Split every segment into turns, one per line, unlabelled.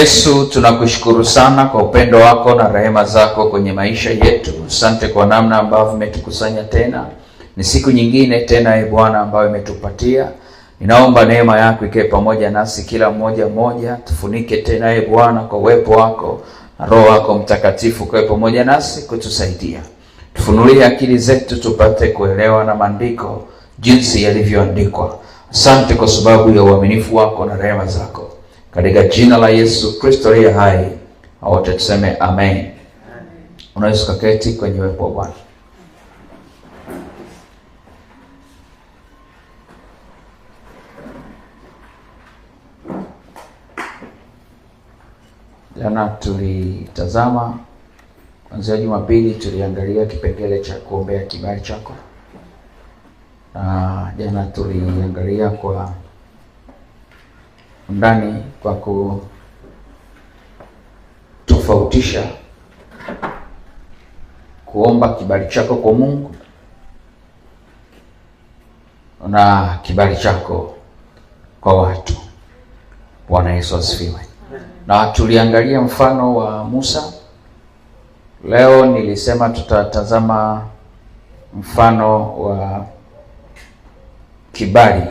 Yesu, tunakushukuru sana kwa upendo wako na rehema zako kwenye maisha yetu. Asante kwa namna ambavyo umetukusanya tena. Ni siku nyingine tena, e Bwana, ambayo umetupatia. Ninaomba neema yako ikae pamoja nasi kila mmoja. Tufunike tena, e Bwana, kwa uwepo wako na Roho wako Mtakatifu kae pamoja nasi kutusaidia. Tufunulie akili zetu tupate kuelewa na maandiko jinsi yalivyoandikwa. Asante kwa sababu ya uaminifu wako na rehema zako. Katika jina la Yesu Kristo aliye hai, wote tuseme amen. Unaweza kuketi kwenye uwepo wa Bwana. Jana tulitazama, kuanzia Jumapili tuliangalia kipengele cha kuombea kibali chako. Na jana tuliangalia kwa ndani kwa kutofautisha kuomba kibali chako kwa Mungu na kibali chako kwa watu. Bwana Yesu asifiwe. Na tuliangalia mfano wa Musa. Leo nilisema tutatazama mfano wa kibali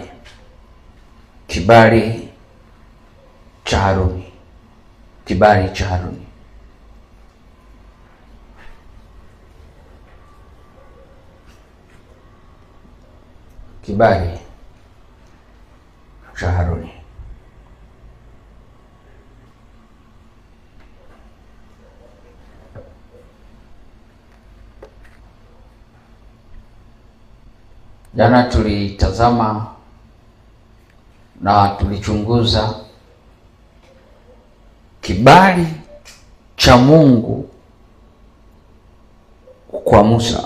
cha Haruni. Kibali cha Haruni. Kibali cha Haruni. Jana tulitazama na tulichunguza kibali cha Mungu kwa Musa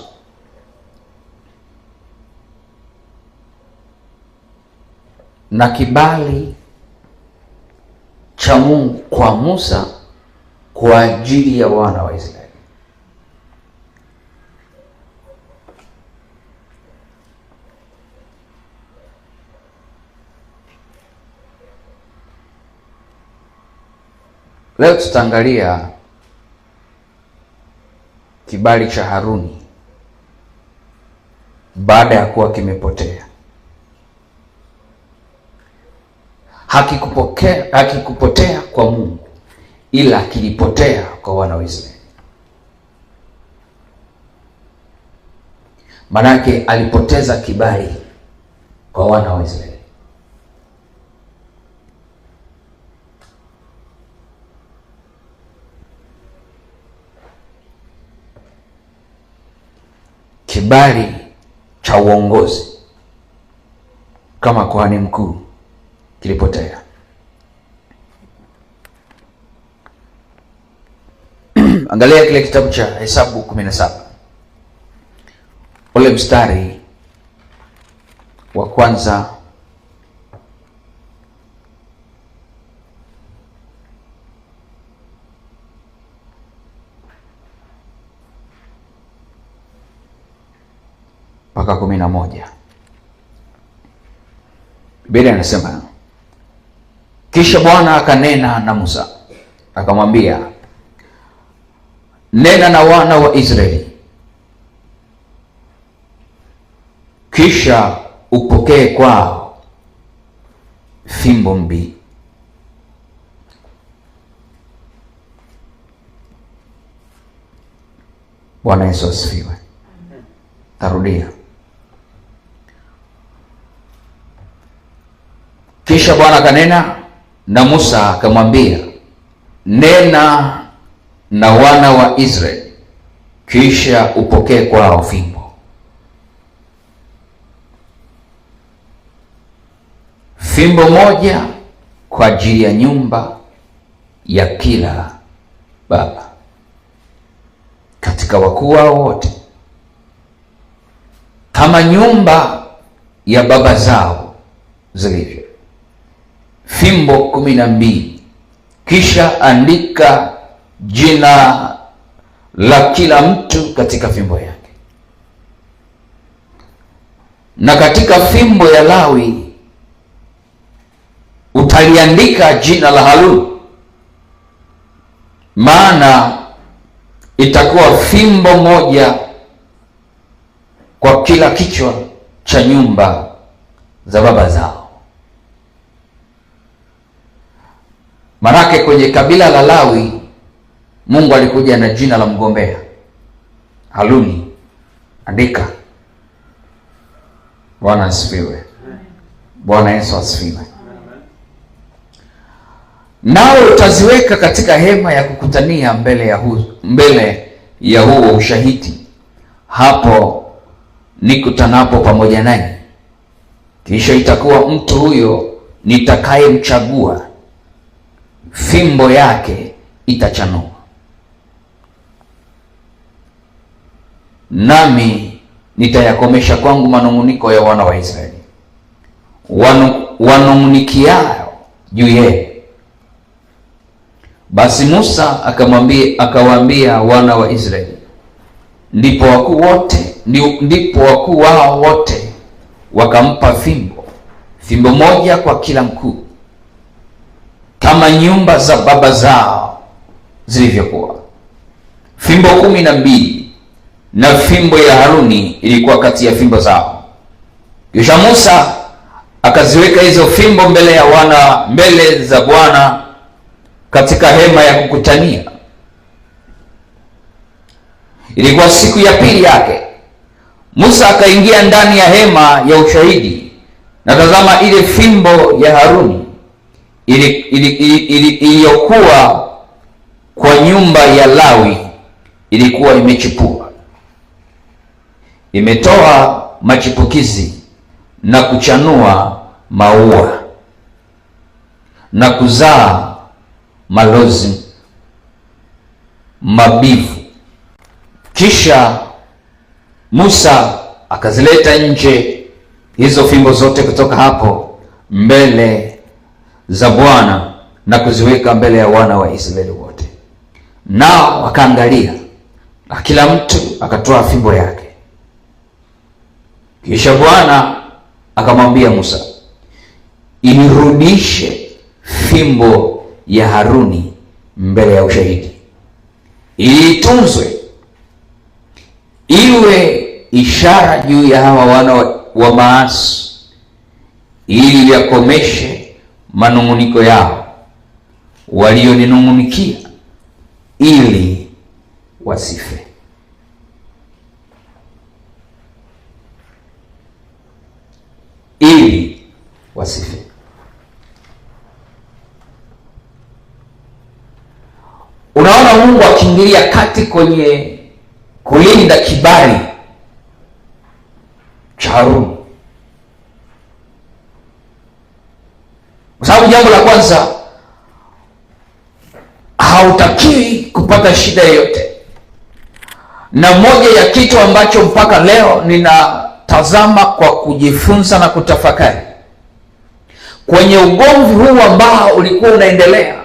na kibali cha Mungu kwa Musa kwa ajili ya wana wa Israeli. Leo tutaangalia kibali cha Haruni baada ya kuwa kimepotea. Hakikupotea kwa Mungu, ila kilipotea kwa wana wa Israeli. Manake alipoteza kibali kwa wana wa Israeli. Kibali cha uongozi kama kuhani mkuu kilipotea. Angalia kile kitabu cha Hesabu 17. Ule mstari wa kwanza mpaka 11. Biblia inasema, kisha Bwana akanena na Musa akamwambia, nena na wana wa Israeli, kisha upokee kwao fimbo mbili. Bwana Yesu asifiwe. Tarudia. Kisha Bwana akanena na Musa akamwambia, nena na wana wa Israeli, kisha upokee kwao fimbo. Fimbo moja kwa ajili ya nyumba ya kila baba katika wakuu wao wote, kama nyumba ya baba zao zilivyo, fimbo 12. Kisha andika jina la kila mtu katika fimbo yake. Na katika fimbo ya Lawi utaliandika jina la Haruni maana itakuwa fimbo moja kwa kila kichwa cha nyumba za baba zao. Manake kwenye kabila la Lawi Mungu alikuja na jina la mgombea Haruni. Andika. Bwana asifiwe. Bwana Yesu asifiwe. Nao utaziweka katika hema ya kukutania mbele ya huo ushahidi, hapo nikutanapo pamoja nanyi. Kisha itakuwa mtu huyo nitakayemchagua, fimbo yake itachanua, nami nitayakomesha kwangu manung'uniko ya wana wa Israeli wanung'unikiao juu yenu. Basi Musa akawaambia wana wa Israeli, ndipo wakuu wao wote wakampa fimbo moja kwa kila mkuu, kama nyumba za baba zao zilivyokuwa, fimbo 12, na fimbo ya Haruni ilikuwa kati ya fimbo zao. Kisha Musa akaziweka hizo fimbo mbele za Bwana katika hema ya kukutania. Ilikuwa siku ya pili yake. Musa akaingia ndani ya hema ya ushahidi, na tazama, ile fimbo ya Haruni iliyokuwa kwa nyumba ya Lawi ilikuwa imechipua, imetoa machipukizi na kuchanua maua na kuzaa malozi mabivu. Kisha Musa akazileta nje hizo fimbo zote kutoka hapo mbele za Bwana na kuziweka mbele ya wana wa Israeli wote, nao wakaangalia, na kila mtu akatoa fimbo yake. Kisha Bwana akamwambia Musa, irudishe fimbo ya Haruni mbele ya ushahidi, ili itunzwe, iwe ishara juu ya hawa wana wa maasi, ili yakomeshe manung'uniko yao walioninung'unikia, ili wasife. Ili wasife. Unaona Mungu akiingilia kati kwenye kulinda kibali cha Haruni, kwa sababu jambo la kwanza, hautakiwi kupata shida yoyote. Na moja ya kitu ambacho mpaka leo ninatazama kwa kujifunza na kutafakari kwenye ugomvi huu ambao ulikuwa unaendelea,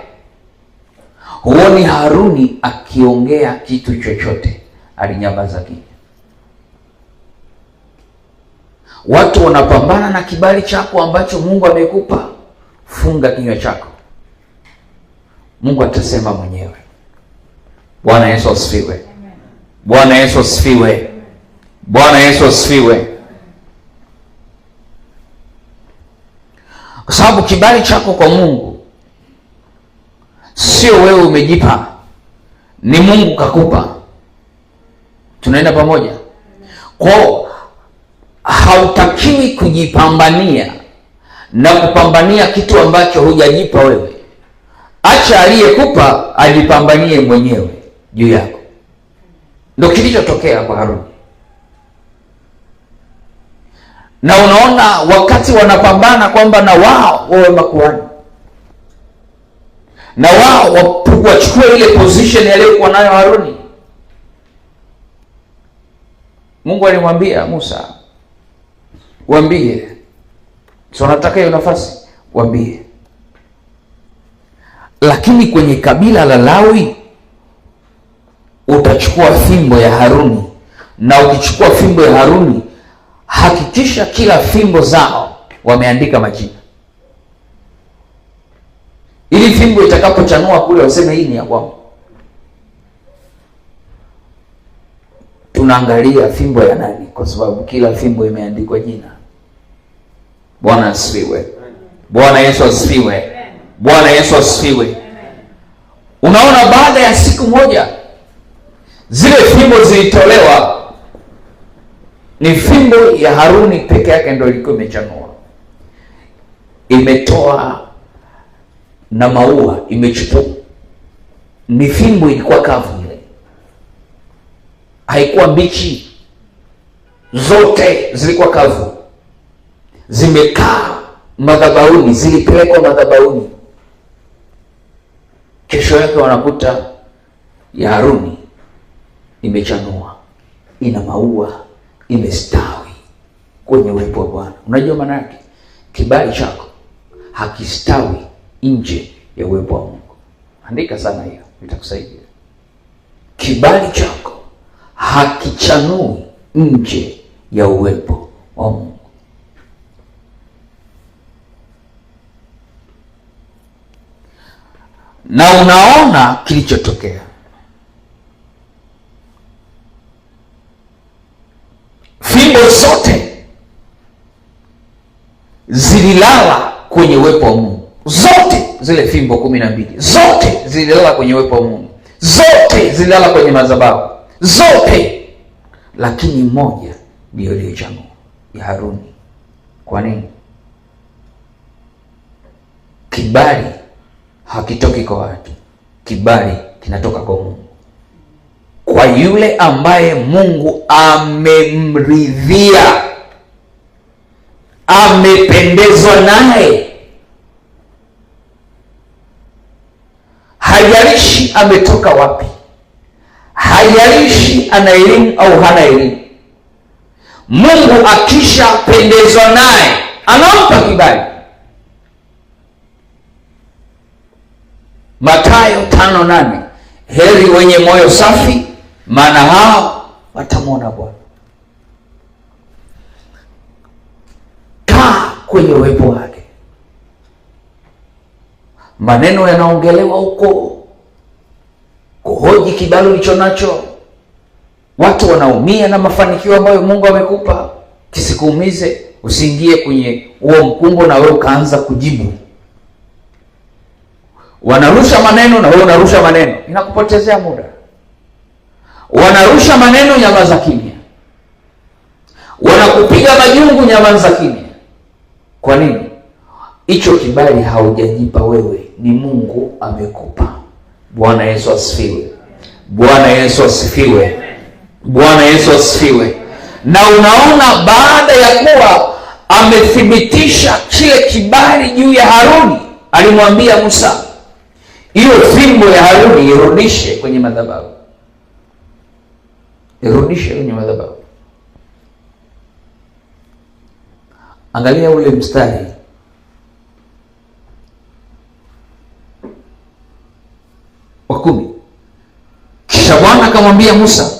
huoni Haruni akiongea kitu chochote, alinyamaza kimya. Watu wanapambana na kibali chako ambacho Mungu amekupa, funga kinywa chako, Mungu atasema mwenyewe. Bwana Yesu asifiwe. Bwana Yesu asifiwe. Bwana Yesu asifiwe. Kwa sababu kibali chako kwa Mungu sio wewe umejipa, ni Mungu kakupa. Tunaenda pamoja? Kwa hautakiwi kujipambania na kupambania kitu ambacho hujajipa wewe. Acha aliyekupa ajipambanie mwenyewe juu yako. Ndio kilichotokea kwa Haruni. Na unaona wakati wanapambana kwamba na wao wawe makuhani, na wao wachukue ile position aliyokuwa nayo Haruni, Mungu alimwambia Musa, waambie, so nataka hiyo nafasi, waambie. Lakini kwenye kabila la Lawi utachukua fimbo ya Haruni, na ukichukua fimbo ya Haruni hakikisha kila fimbo zao wameandika majina, ili fimbo itakapochanua kule waseme hii ni ya kwangu. tunaangalia fimbo ya nani, kwa sababu kila fimbo imeandikwa jina. Bwana asifiwe. Bwana Yesu asifiwe. Bwana Yesu asifiwe. Unaona, baada ya siku moja zile fimbo zilitolewa. Ni fimbo ya Haruni peke yake ndio ilikuwa imechanua, imetoa na maua, imechukua. Ni fimbo ilikuwa kavu, ile haikuwa mbichi, zote zilikuwa kavu, zimekaa madhabahuni, zilipelekwa madhabahuni. Kesho yake wanakuta ya Haruni imechanua, ina maua, imestawi kwenye uwepo wa Bwana. Unajua maana yake? Kibali chako hakistawi nje ya uwepo wa Mungu. Andika sana hiyo, itakusaidia. Kibali chako hakichanui nje ya uwepo wa Mungu. Na unaona kilichotokea. Fimbo zote zililala kwenye uwepo wa Mungu. Zote zile fimbo 12 zote zililala kwenye uwepo wa Mungu. Zote zililala kwenye madhabahu. Zote. Lakini moja ndio iliyochanua, ya Haruni. Kwa nini? Kibali hakitoki kwa watu. Kibali kinatoka kwa Mungu. Kwa yule ambaye Mungu amemridhia, amependezwa naye. Hajalishi ametoka wapi, hajalishi ana elimu au hana elimu. Mungu akishapendezwa naye anampa kibali. Mathayo 5:8, heri wenye moyo safi, maana hao watamwona Bwana. Kaa kwenye uwepo wake. Maneno yanaongelewa huko, kuhoji kibali ulicho nacho. Watu wanaumia na mafanikio ambayo Mungu amekupa. Kisikuumize, usiingie kwenye huo mkumbo na wewe ukaanza kujibu. Wanarusha maneno na wewe unarusha maneno, inakupotezea muda. Wanarusha maneno, nyamaza kimya. Wanakupiga majungu, nyamaza kimya. Kwa nini? Hicho kibali haujajipa wewe, ni Mungu amekupa. Bwana Yesu asifiwe. Bwana Yesu asifiwe. Bwana Yesu asifiwe. Na unaona, baada ya kuwa amethibitisha kile kibali juu ya Haruni, alimwambia Musa, hiyo fimbo ya Haruni irudishe kwenye madhabahu. Irudishe kwenye madhabahu. Angalia ule mstari wa 10. Kisha Bwana akamwambia Musa,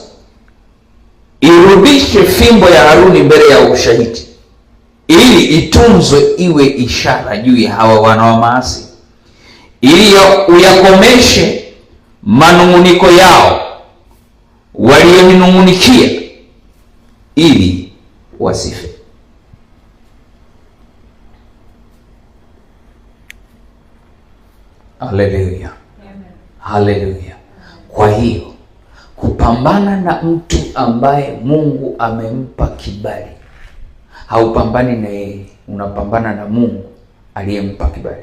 irudishe fimbo ya Haruni mbele ya ushahidi, ili itunzwe iwe ishara juu ya hawa wana wa maasi, ili uyakomeshe manung'uniko yao walioninung'unikia, ili wasife. Haleluya. Haleluya. Kwa hiyo kupambana na mtu ambaye Mungu amempa kibali, haupambani na yeye, unapambana na Mungu aliyempa kibali.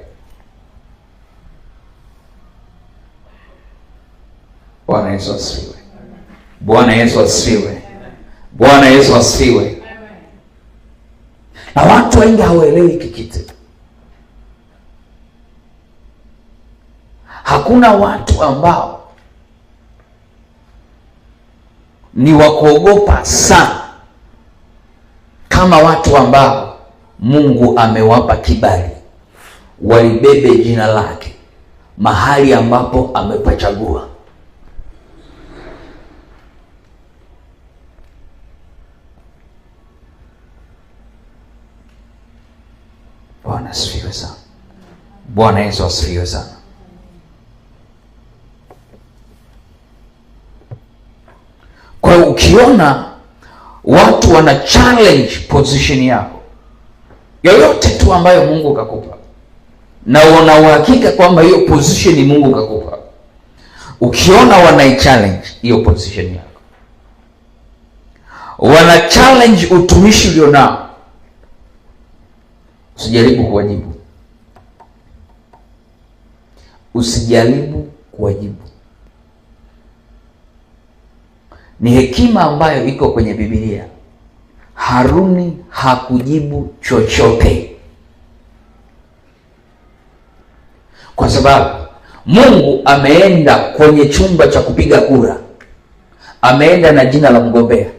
Bwana Yesu asifiwe. Bwana Yesu asifiwe. Bwana Yesu asifiwe. Na watu wengi hawaelewi kikitu. Hakuna watu ambao ni wakuogopa sana kama watu ambao Mungu amewapa kibali, walibebe jina lake mahali ambapo amepachagua. Bwana asifiwe sana. Bwana Yesu asifiwe sana. Kwa hiyo ukiona watu wana challenge position yako yoyote tu ambayo Mungu kakupa, na una uhakika kwamba hiyo position ni Mungu kakupa, ukiona wana challenge hiyo position yako, wana challenge utumishi ulionao, usijaribu kuwajibu. Usijaribu kuwajibu. Ni hekima ambayo iko kwenye Biblia. Haruni hakujibu chochote, kwa sababu Mungu ameenda kwenye chumba cha kupiga kura, ameenda na jina la mgombea.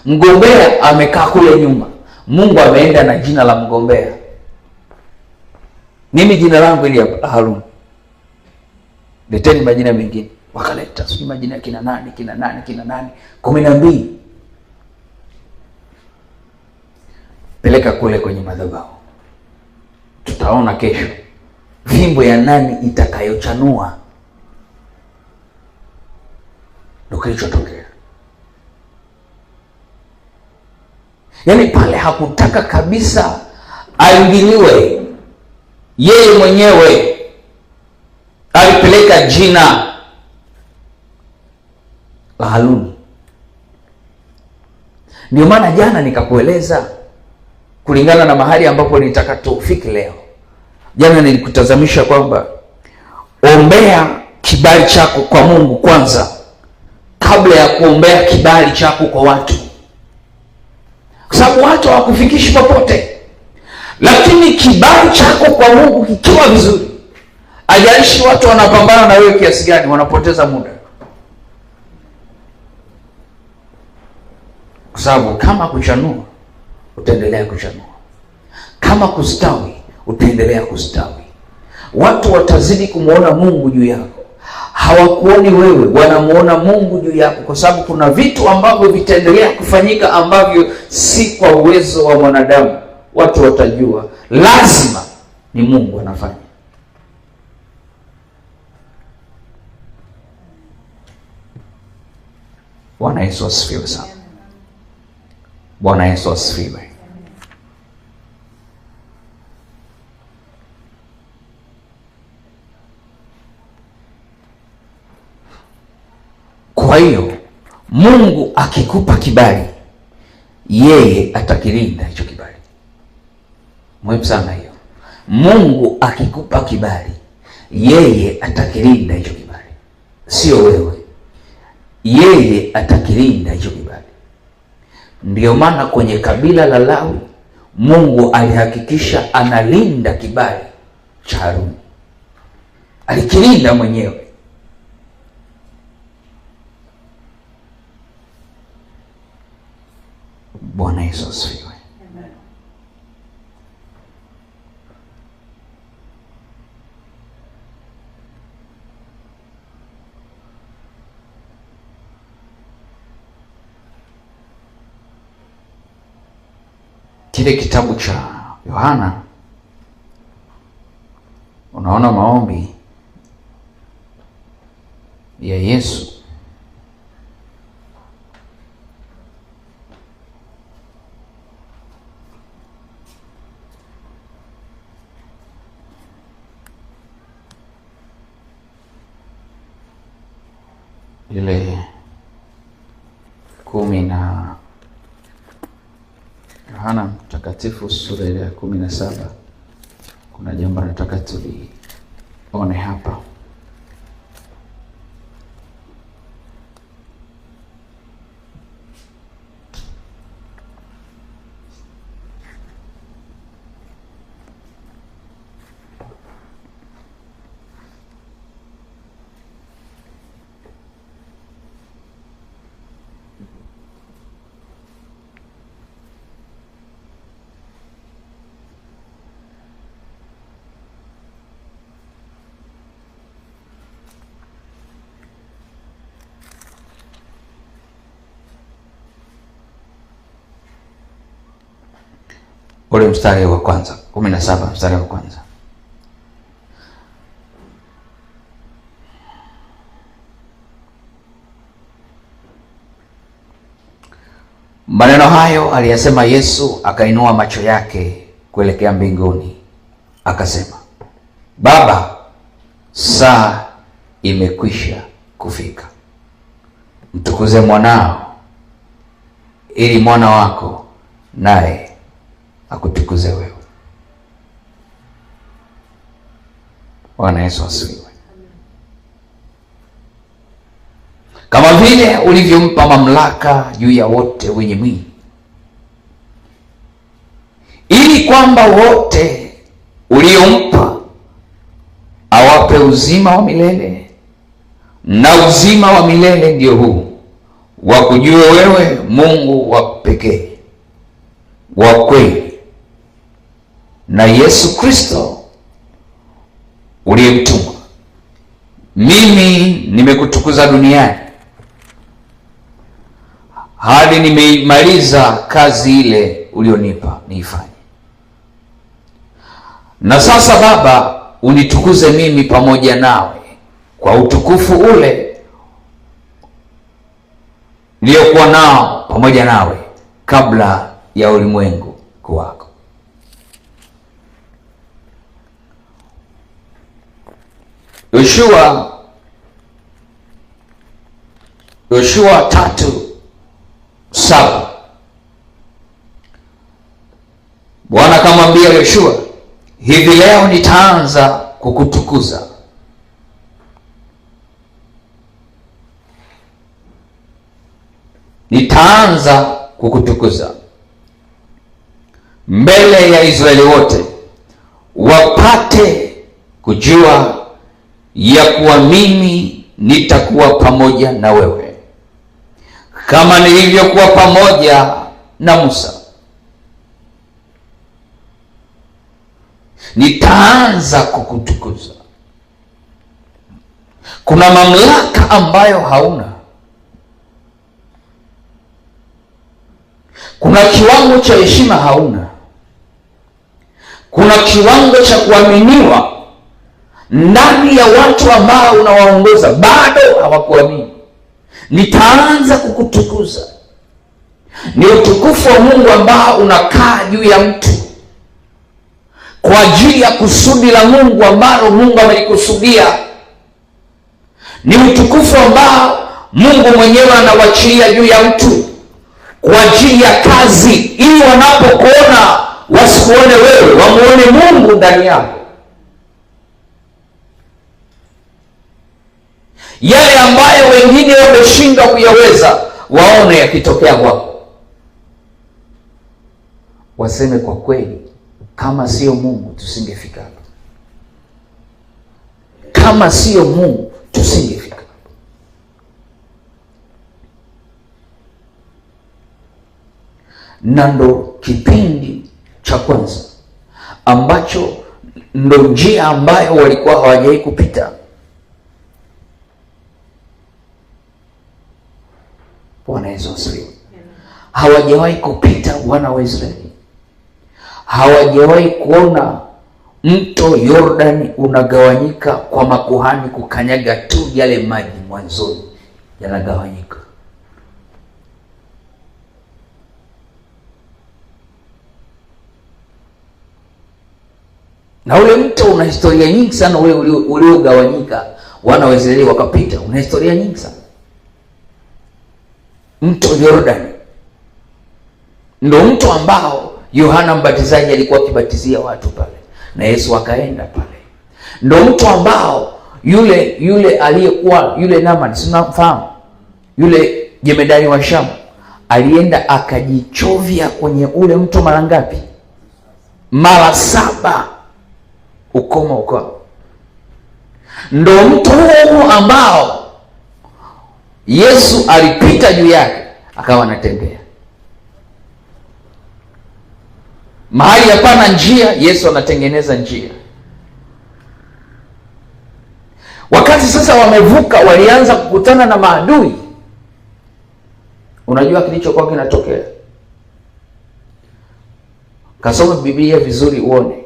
Mgombea amekaa kule nyuma, Mungu ameenda na jina la mgombea. Mimi jina langu ili Haruni, leteni majina mengine. Wakaleta sijui majina ya kina nani 12, peleka kule kwenye madhabahu. Tutaona kesho fimbo ya nani itakayochanua. Ndio kilichotokea. Yaani pale hakutaka kabisa aingiliwe, yeye mwenyewe alipeleka jina la Haruni. Ndio maana jana nikakueleza kulingana na mahali ambapo nitaka tufike leo. Jana nilikutazamisha kwamba ombea kibali chako kwa Mungu kwanza kabla ya kuombea kibali chako kwa watu, kwa sababu watu hawakufikishi popote. Lakini kibali chako kwa Mungu kikiwa vizuri, ajalishi watu wanapambana na wewe kiasi gani, wanapoteza muda. Kwa sababu kama kuchanua, utaendelea kuchanua. Kama kustawi, utaendelea kustawi. Watu watazidi kumuona Mungu juu yako. Hawakuoni wewe, wanamuona Mungu juu yako, kwa sababu kuna vitu ambavyo vitaendelea kufanyika ambavyo si kwa uwezo wa mwanadamu. Watu watajua lazima ni Mungu anafanya. Bwana Yesu asifiwe sana. Bwana Yesu asifiwe. Kwa hiyo Mungu akikupa kibali, yeye atakilinda hicho kibali. Muhimu sana hiyo. Mungu akikupa kibali, yeye atakilinda hicho kibali, sio wewe. Yeye atakilinda hicho kibali. Ndio maana kwenye kabila la Lawi Mungu alihakikisha analinda kibali cha Haruni, alikilinda mwenyewe. Bwana Yesu asifiwe. Kile kitabu cha Yohana, unaona maombi ya Yesu. Ile 10 na Yohana Mtakatifu sura ile ya 17, kuna jambo nataka tulione hapa. Ule mstari wa kwanza, 17 mstari wa kwanza. Maneno hayo aliyasema Yesu, akainua macho yake kuelekea mbinguni, akasema, Baba, saa imekwisha kufika. Mtukuze mwanao, ili mwana wako naye akutukuze wewe. Bwana Yesu asifiwe. Kama vile ulivyompa mamlaka juu ya wote wenye mwili, ili kwamba wote uliompa awape uzima wa milele. Na uzima wa milele ndio huu, wakujue wewe Mungu wa pekee wa kweli, na Yesu Kristo uliyemtuma. Mimi nimekutukuza duniani hadi nimeimaliza kazi ile ulionipa niifanye. Na sasa Baba, unitukuze mimi pamoja nawe kwa utukufu ule niliokuwa nao pamoja nawe kabla ya ulimwengu kuwako. Yoshua 3:7. Bwana akamwambia Yoshua, hivi leo nitaanza kukutukuza. Nitaanza kukutukuza mbele ya Israeli wote, wapate kujua ya kuwa mimi nitakuwa pamoja na wewe, kama nilivyokuwa pamoja na Musa. Nitaanza kukutukuza. Kuna mamlaka ambayo hauna. Kuna kiwango cha heshima hauna. Kuna kiwango cha kuaminiwa ndani ya watu ambao unawaongoza bado hawakuamini. Nitaanza kukutukuza. Ni utukufu wa Mungu ambao unakaa juu ya mtu kwa ajili ya kusudi la Mungu ambalo Mungu amelikusudia. Ni utukufu ambao Mungu mwenyewe anawachilia juu ya mtu kwa ajili ya kazi, ili wanapokuona wasikuone wewe, wamuone Mungu ndani yako. Yale ambayo wengine wameshindwa kuyaweza, waone yakitokea kwako, waseme kwa kweli, kama sio Mungu tusingefika hapa. Kama sio Mungu tusingefika hapa. Na ndo kipindi cha kwanza ambacho ndo njia ambayo walikuwa hawajawahi kupita. Bwana Yesu asifiwe. Hawajawahi kupita wana wa Israeli. Hawajawahi kuona mto Yordani unagawanyika kwa makuhani kukanyaga tu yale maji mwanzoni yanagawanyika. Na ule mto una historia nyingi sana, ule uliogawanyika wana wa Israeli wakapita, una historia nyingi sana. Mto Yordani ndio mto ambao Yohana Mbatizaji alikuwa akibatizia watu pale, na Yesu akaenda pale. Ndio mto ambao yule aliyekuwa yule Naamani, si mnafahamu, yule jemedari wa Shamu alienda akajichovya kwenye ule mto mara ngapi? Mara 7, ukoma ukao. Ndio mto huo ambao Yesu alipita juu yake akawa anatembea. Mahali hapana njia, Yesu anatengeneza njia. Wakati sasa wamevuka, walianza kukutana na maadui. Unajua kilichokuwa kinatokea? Kasoma Biblia vizuri uone.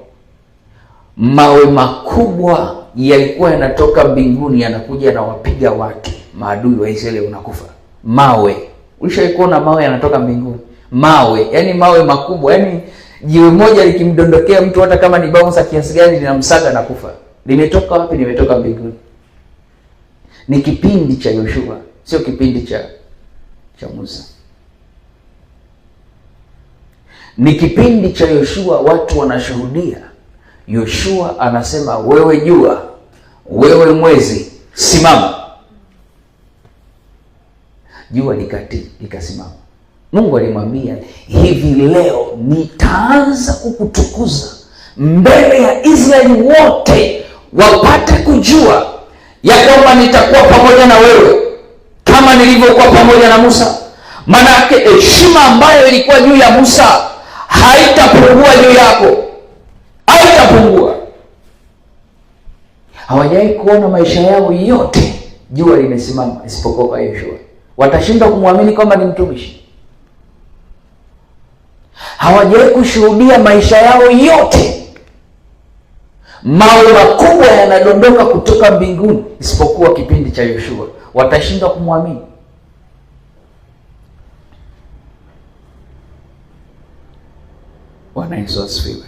Mawe makubwa yalikuwa yanatoka mbinguni yanakuja yanawapiga watu. Maadui wa Israeli unakufa. Mawe. Ulishawahi kuona mawe yanatoka mbinguni? mawe, yani mawe makubwa, yani jiwe moja likimdondokea mtu hata kama ni bouncer kiasi gani linamsaga na kufa. Limetoka wapi? Limetoka mbinguni. Ni kipindi cha Yoshua, sio kipindi cha Musa. Ni kipindi cha Yoshua, watu wanashuhudia. Yoshua anasema, wewe jua, wewe mwezi, simama. Jua likasimama. Mungu alimwambia, hivi leo nitaanza kukutukuza mbele ya Israeli wote, wapate kujua ya kwamba nitakuwa pamoja na wewe kama nilivyokuwa pamoja na Musa. Maana yake heshima ambayo ilikuwa juu ya Musa haitapungua juu yako, haitapungua. Hawajawahi kuona maisha yao yote jua limesimama, isipokuwa kwa Yoshua. Watashindwa kumwamini kwamba ni mtumishi. Hawajawahi kushuhudia maisha yao yote mawe makubwa yanadondoka kutoka mbinguni, isipokuwa kipindi cha Yoshua. Watashindwa kumwamini. Bwana Yesu asifiwe.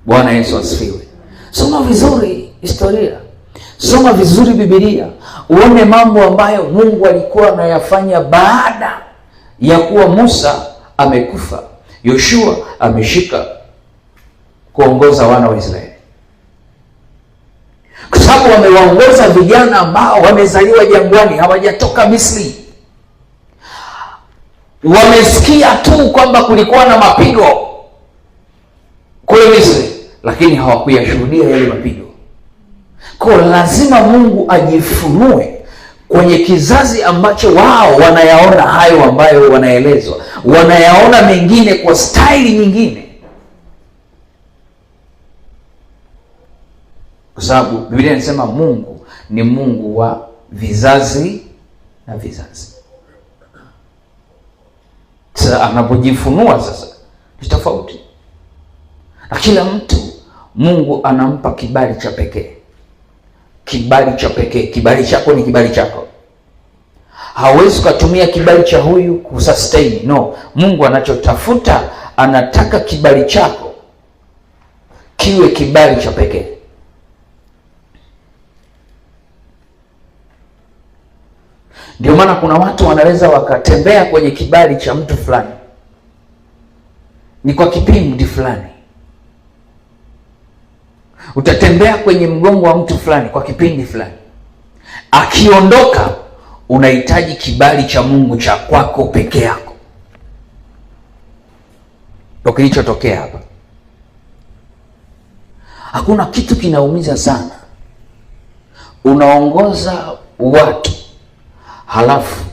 Bwana Yesu asifiwe. Soma vizuri historia, soma vizuri Biblia, uone mambo ambayo Mungu alikuwa anayafanya baada ya kuwa Musa amekufa, Yoshua ameshika kuongoza wana wa Israeli. Kwa sababu wamewaongoza vijana ambao wamezaliwa jangwani, hawajatoka Misri. Wamesikia tu kwamba kulikuwa na mapigo kule Misri, lakini hawakuyashuhudia yale mapigo. Kwa lazima Mungu ajifunue kwenye kizazi ambacho wao wanayaona hayo ambayo wanaelezwa, wanayaona mengine kwa staili nyingine. Kwa sababu Biblia inasema Mungu ni Mungu wa vizazi na vizazi. Sasa anapojifunua sasa ni tofauti. Na kila mtu Mungu anampa kibali cha pekee. Kibali cha pekee. Kibali chako ni kibali chako. Hawezi kutumia kibali cha huyu kusustain. No, Mungu anachotafuta, anataka kibali chako kiwe kibali cha pekee. Ndio maana kuna watu wanaweza wakatembea kwenye kibali cha mtu fulani, ni kwa kipindi fulani. Utatembea kwenye mgongo wa mtu fulani kwa kipindi fulani. Akiondoka, unahitaji kibali cha Mungu cha kwako peke yako. Ndio kilichotokea hapa. Hakuna kitu kinaumiza sana, unaongoza watu halafu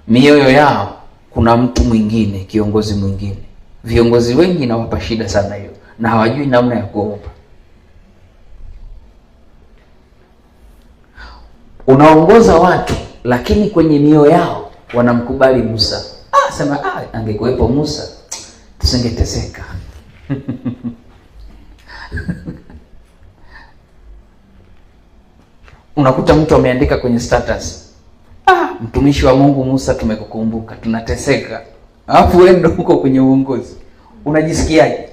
mioyo yao kuna mtu mwingine, kiongozi mwingine. Viongozi wengi nawapa shida sana hiyo, na hawajui namna ya kuomba. Unaongoza watu lakini kwenye mioyo yao wanamkubali Musa. Sema angekuwepo Musa tusingeteseka. Unakuta mtu ameandika kwenye status, mtumishi wa Mungu Musa tumekukumbuka, tunateseka. Alafu wewe ndio uko kwenye uongozi. Unajisikiaje?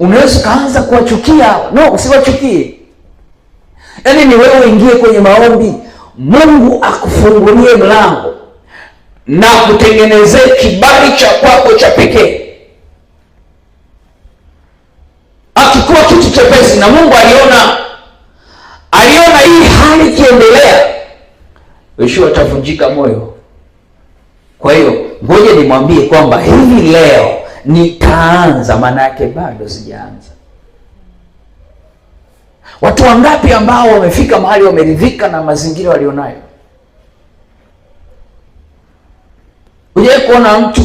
Unaweza kaanza kuwachukia. No, usiwachukie. Yaani ni wewe ingie kwenye maombi, Mungu akufungulie mlango na kutengenezea kibali cha kwako cha pekee. Akikuwa kitu chepesi, na Mungu aliona hii hali ikiendelea, Yoshua atavunjika moyo. Kwa hiyo ngoja nimwambie kwamba hivi leo nitaanza, maana yake bado sijaanza. Watu wangapi ambao wamefika mahali wameridhika na mazingira walionayo? Uje kuona mtu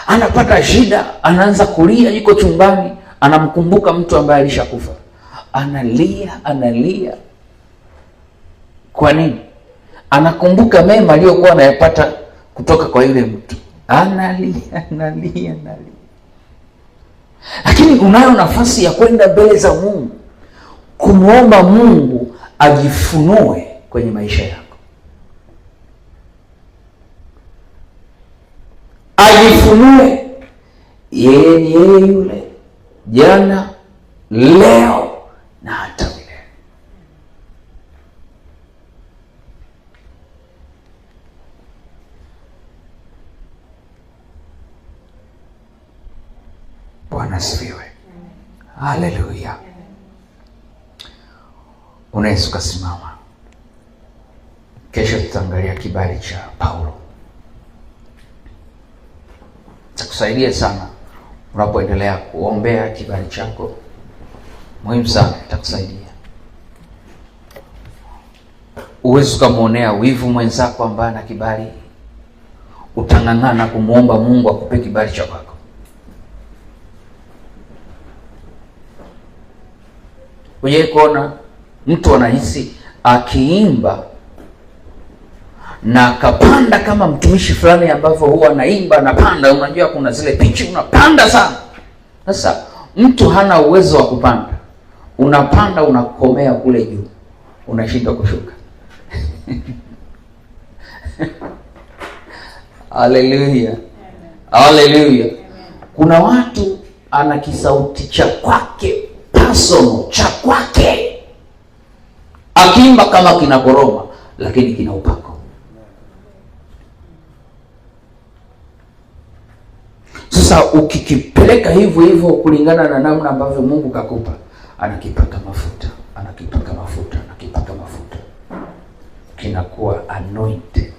anapata shida, anaanza kulia, yuko chumbani, anamkumbuka mtu ambaye alishakufa. Analia. Kwa nini? Anakumbuka mema aliyokuwa anayapata kutoka kwa yule mtu. Analia. Lakini unayo nafasi ya kwenda mbele za Mungu, kumwomba Mungu ajifunue kwenye maisha yako. aifunue. Yeye ni yeye yule jana, leo na hata milele. Bwana asifiwe. Haleluya. Unaweza kusimama. Kesho tutaangalia kibali cha Paulo. Itakusaidia sana unapoendelea kuombea kibali chako. Muhimu sana, itakusaidia. Uwezi ukamwonea wivu mwenzako ambaye ana kibali. Utang'ang'ana kumuomba Mungu akupe kibali cha kwako. Uje kuona mtu anahisi akiimba na kapanda kama mtumishi fulani ambavyo huwa anaimba na panda, unajua kuna zile pichi unapanda sana. Sasa mtu hana uwezo wa kupanda. Unapanda unakomea kule juu. Unashindwa kushuka. Haleluya. Haleluya. Kuna watu ana kisauti cha kwake, personal cha kwake. Akiimba kama kinakoroma lakini kina upako. Sasa ukikipeleka hivyo hivyo kulingana na namna ambavyo Mungu kakupa, anakipaka mafuta, anakipaka mafuta, anakipaka mafuta, kinakuwa anointed.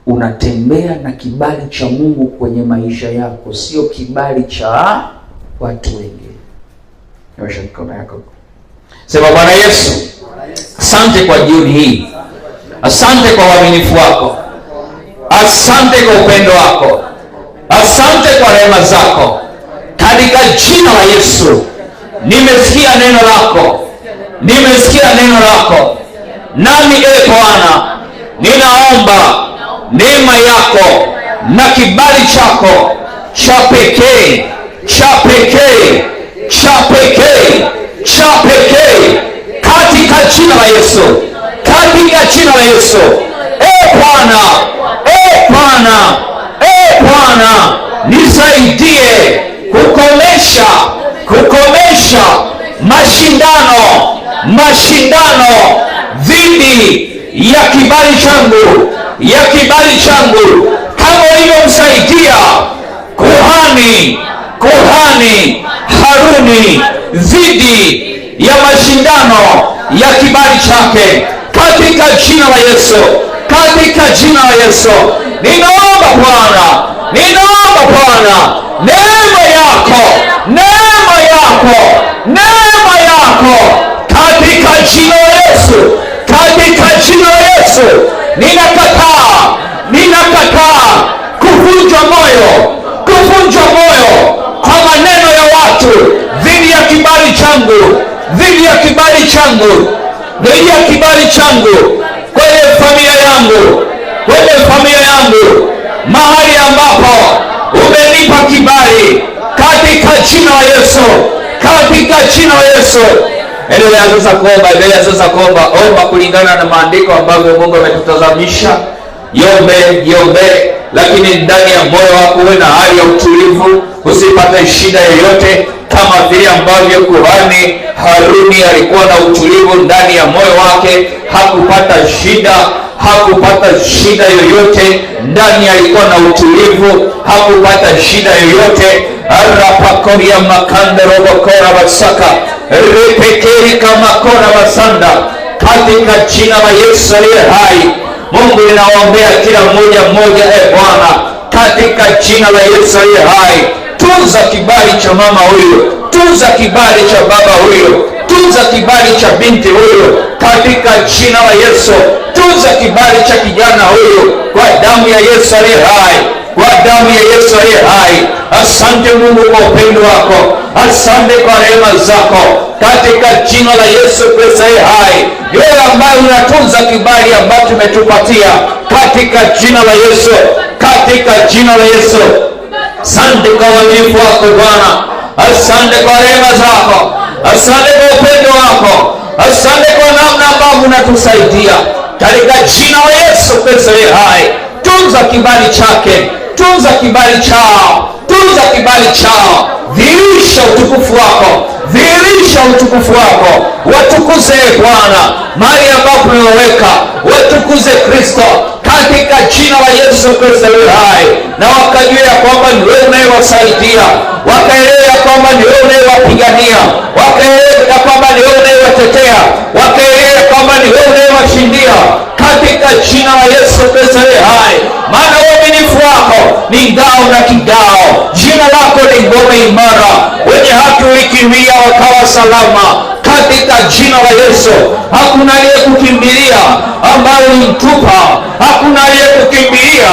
Unatembea na kibali cha Mungu kwenye maisha yako, sio kibali cha watu wengine. Nyosha mikono yako. Sema, Bwana Yesu, asante kwa jioni hii. Asante kwa uaminifu wako. Asante kwa upendo wako. Asante kwa rehema zako. Katika jina la Yesu, nimesikia neno lako. Nimesikia neno lako. Nami Bwana, ninaomba neema yako na kibali chako cha pekee, cha pekee, cha pekee, cha pekee, katika jina la Yesu. Katika jina la Yesu. Bwana, Bwana, Bwana, nisaidie kukomesha mashindano dhidi ya kibali changu, kama ulivyomsaidia kuhani Haruni dhidi ya mashindano ya kibali chake, katika jina la Yesu. Katika jina la Yesu, ninaomba Bwana, neema yako, katika jina la Yesu, katika jina la Yesu. Ninakataa kuvunjwa moyo kwa maneno ya watu dhidi ya kibali changu, kwenye familia yangu, mahali ambapo umenipa kibali, katika jina la Yesu, katika jina la Yesu. Endelea sasa kuomba, omba kulingana na maandiko ambavyo Mungu ametutazamisha. Yombe, lakini ndani ya moyo wako uwe na hali ya utulivu, usipate shida yoyote, kama vile ambavyo kuhani Haruni alikuwa na utulivu ndani ya moyo wake. Hakupata shida yoyote ndani, alikuwa na utulivu, hakupata shida yoyote. Arapakoria makanda robokora basaka repekeri kama kora basanda, katika jina la Yesu aliye hai. Mungu, ninaombea kila mmoja Bwana, katika jina la Yesu aliye hai. Tunza kibali cha mama huyu, tunza kibali cha baba huyu, tunza kibali cha binti huyu, katika jina la Yesu. Tunza kibali cha kijana huyu, kwa damu ya Yesu aliye hai, kwa damu ya Yesu aliye hai. Asante Mungu kwa upendo wako, asante kwa rehema zako, katika jina la Yesu Kristo aliye hai. Wewe ambaye unatunza kibali ambacho umetupatia, katika jina la Yesu, katika jina la Yesu. Asante kwa uaminifu wako Bwana, asante kwa rehema zako, asante kwa upendo wako, asante kwa namna ambavyo unatusaidia, katika jina la Yesu Kristo aliye hai. Tunza kibali chake, tunza kibali chao, tunza kibali chao, dhihirisha utukufu wako, dhihirisha utukufu wako. Watukuze Bwana mahali ambapo umeweka, watukuze Kristo katika jina la Yesu Kristo aliye hai, na wakajua ya kwamba ni wewe unayewasaidia, wakaelewa ya kwamba ni wewe unayewapigania, wakaelewa ya kwamba ni wewe unayewatetea, wakaelewa ya kwamba ni wewe unayewashindia katika jina la Yesu Kristo aliye hai. Maana uaminifu wako ni ngao na kigao, jina lako ni ngome imara, wenye haki ulikimbia wakawa salama katika jina la Yesu. Hakuna aliyekukimbilia ambaye ulimtupa, hakuna aliyekukimbilia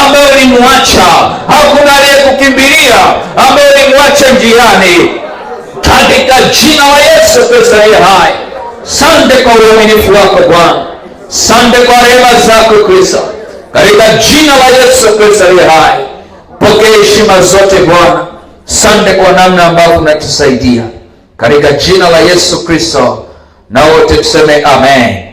ambaye ulimwacha, hakuna aliyekukimbilia ambaye ulimwacha njiani katika jina la Yesu Kristo aliye hai. Sante kwa uaminifu wako Bwana, sante kwa rehema zako Kristo, katika jina la Yesu Kristo aliye hai. Pokea heshima zote Bwana, sante kwa namna ambavyo unatusaidia katika jina la Yesu Kristo, na wote tuseme amen.